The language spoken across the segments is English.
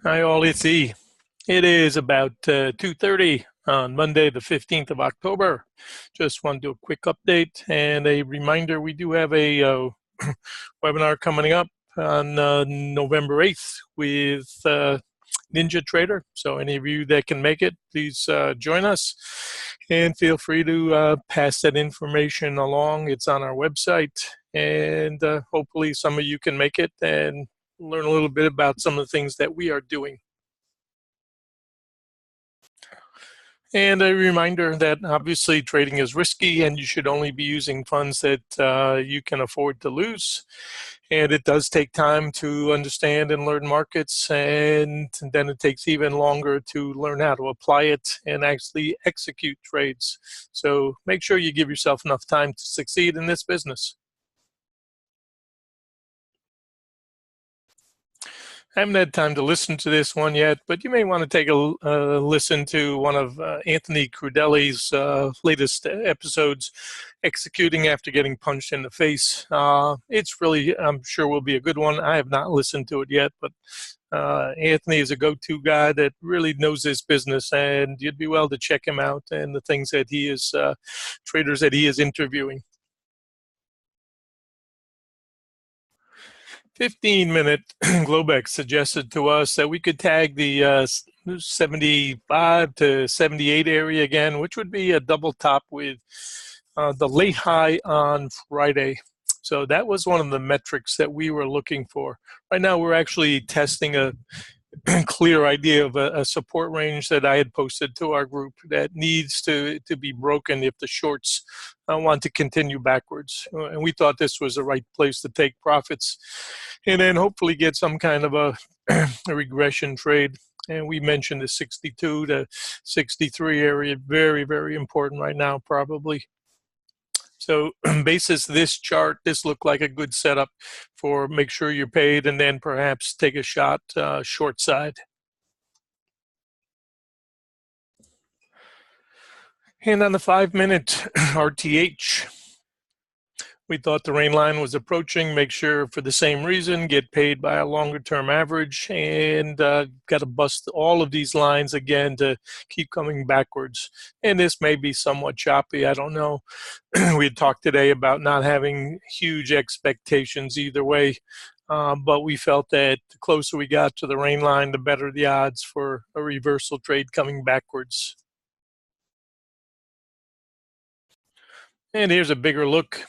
Hi all, it's E. It is about 2:30 on Monday, the 15th of October. Just want to do a quick update and a reminder we do have a webinar coming up on November 8th with Ninja Trader. So any of you that can make it, please join us and feel free to pass that information along. It's on our website, and hopefully some of you can make it and learn a little bit about some of the things that we are doing. And a reminder that obviously trading is risky and you should only be using funds that you can afford to lose. And it does take time to understand and learn markets, and then it takes even longer to learn how to apply it and actually execute trades. So make sure you give yourself enough time to succeed in this business. I haven't had time to listen to this one yet, but you may want to take a listen to one of Anthony Crudeli's latest episodes, Executing After Getting Punched in the Face. It's really, I'm sure, will be a good one. I have not listened to it yet, but Anthony is a go-to guy that really knows his business, and you'd be well to check him out and the things that he is, traders that he is interviewing. 15-minute Globex suggested to us that we could tag the 75 to 78 area again, which would be a double top with the late high on Friday. So that was one of the metrics that we were looking for. Right now, we're actually testing a clear idea of a support range that I had posted to our group that needs to be broken if the shorts want to continue backwards. And we thought this was the right place to take profits and then hopefully get some kind of a regression trade. And we mentioned the 62 to 63 area, very, very important right now, probably. So basis this chart, this looked like a good setup for make sure you're paid and then perhaps take a shot short side. And on the 5-minute RTH, we thought the rain line was approaching, make sure for the same reason, get paid by a longer term average, and got to bust all of these lines again to keep coming backwards. And this may be somewhat choppy, I don't know. We had talked today about not having huge expectations either way, but we felt that the closer we got to the rain line, the better the odds for a reversal trade coming backwards. And here's a bigger look.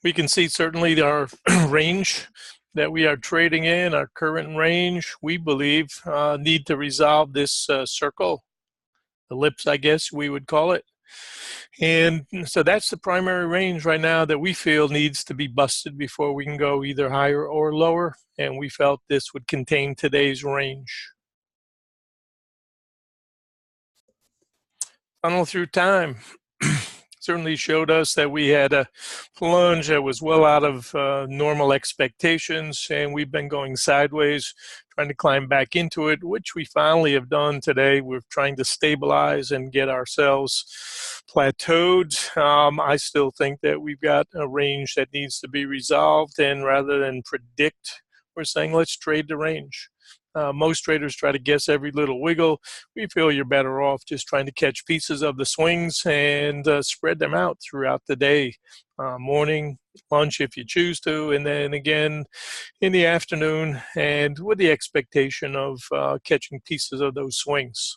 We can see certainly our range that we are trading in, our current range, we believe need to resolve this circle, the ellipse, I guess we would call it. And so that's the primary range right now that we feel needs to be busted before we can go either higher or lower. And we felt this would contain today's range. Funnel through time certainly showed us that we had a plunge that was well out of normal expectations, and we've been going sideways, trying to climb back into it, which we finally have done today. We're trying to stabilize and get ourselves plateaued. I still think that we've got a range that needs to be resolved, and rather than predict, we're saying let's trade the range. Most traders try to guess every little wiggle. We feel you're better off just trying to catch pieces of the swings and spread them out throughout the day, morning, lunch if you choose to, and then again in the afternoon, and with the expectation of catching pieces of those swings.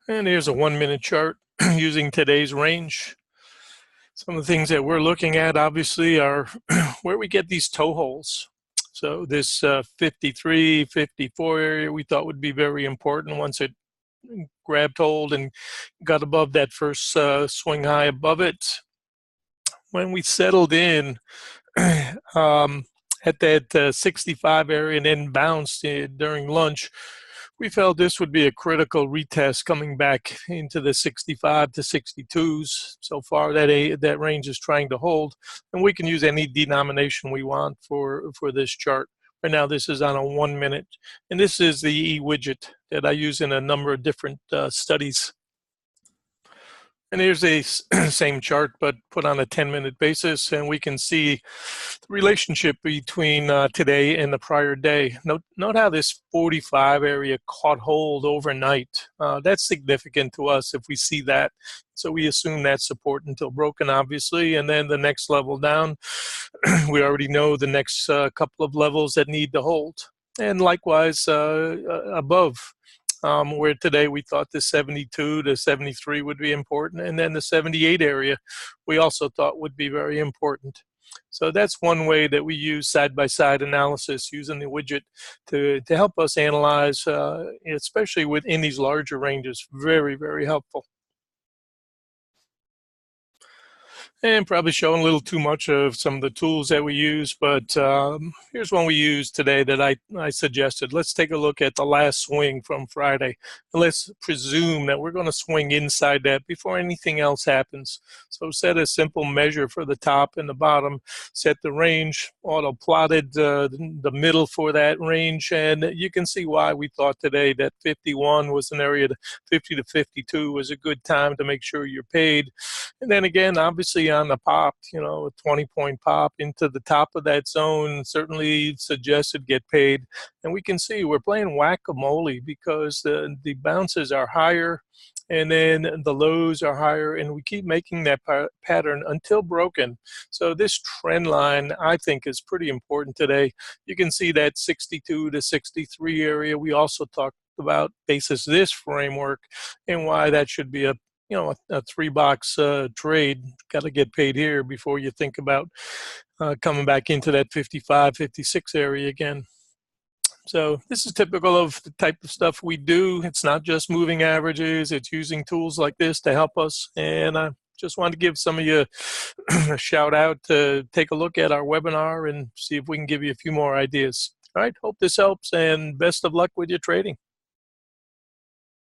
And here's a 1-minute chart using today's range. Some of the things that we're looking at obviously are where we get these toe holes. So this 53, 54 area we thought would be very important once it grabbed hold and got above that first swing high above it. When we settled in at that 65 area and then bounced during lunch, we felt this would be a critical retest coming back into the 65 to 62s. So far, that range is trying to hold, and we can use any denomination we want for this chart. Right now, this is on a 1-minute, and this is the E widget that I use in a number of different studies. And here's a same chart, but put on a 10-minute basis, and we can see the relationship between today and the prior day. Note how this 45 area caught hold overnight. That's significant to us if we see that. So we assume that's support until broken, obviously, and then the next level down, we already know the next couple of levels that need to hold. And likewise, above. Where today we thought the 72 to 73 would be important, and then the 78 area we also thought would be very important. So that's one way that we use side-by-side analysis using the widget to help us analyze, especially within these larger ranges. Very, very helpful. And probably showing a little too much of some of the tools that we use, but here's one we used today that I suggested. Let's take a look at the last swing from Friday. And let's presume that we're going to swing inside that before anything else happens. So set a simple measure for the top and the bottom, set the range, auto plotted the middle for that range, and you can see why we thought today that 51 was an area, 50 to 52 was a good time to make sure you're paid. And then again, obviously on the pop, a 20-point pop into the top of that zone certainly suggested get paid. And we can see we're playing whack-a-mole because the bounces are higher and then the lows are higher, and we keep making that pattern until broken. So this trend line, I think, is pretty important today. You can see that 62 to 63 area we also talked about basis this framework and why that should be a three-box trade. Got to get paid here before you think about coming back into that 55, 56 area again. So this is typical of the type of stuff we do. It's not just moving averages. It's using tools like this to help us. And I just wanted to give some of you a shout out to take a look at our webinar and see if we can give you a few more ideas. All right, hope this helps, and best of luck with your trading.